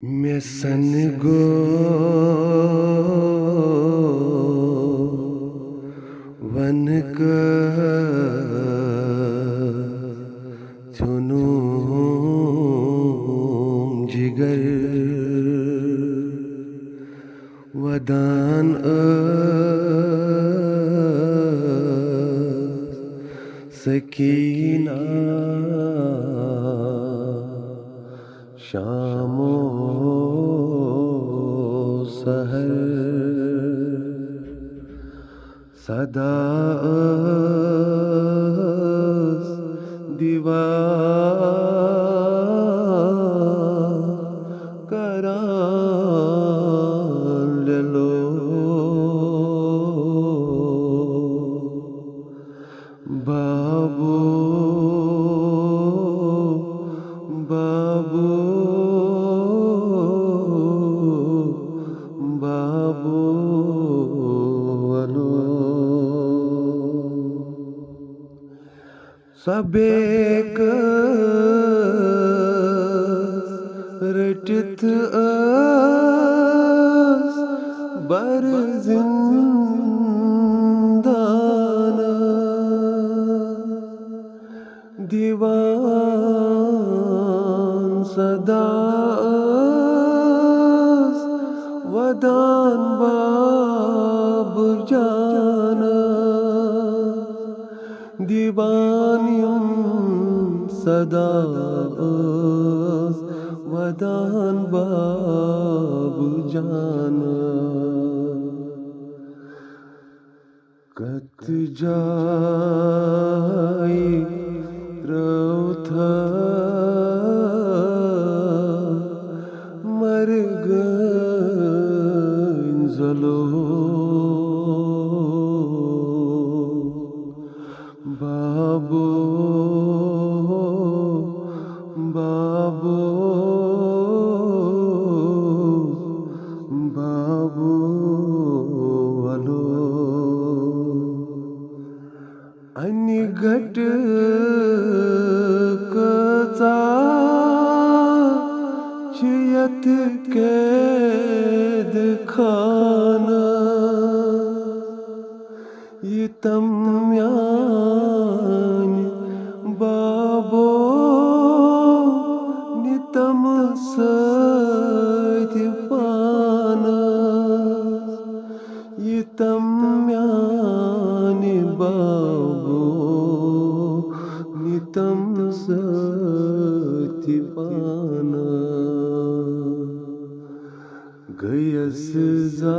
मैं सन go one चुनू जिगर वदान सकीना शामो सहर सदा दीवा करान लो बाबू बाबू बाबू अलो सबेक रटित बर जिंदान दीवान सदा वदान बाब जान दीवानियम सदा वदान बाब जान कत जाई रौथा मर गंजलो बाबू बाबू बाबू अलो अनि घट कचा चियत कैद खाना ये तम बाबो नितम सत्य पाना ये तम बाबो नितम सत्य पाना गयस जा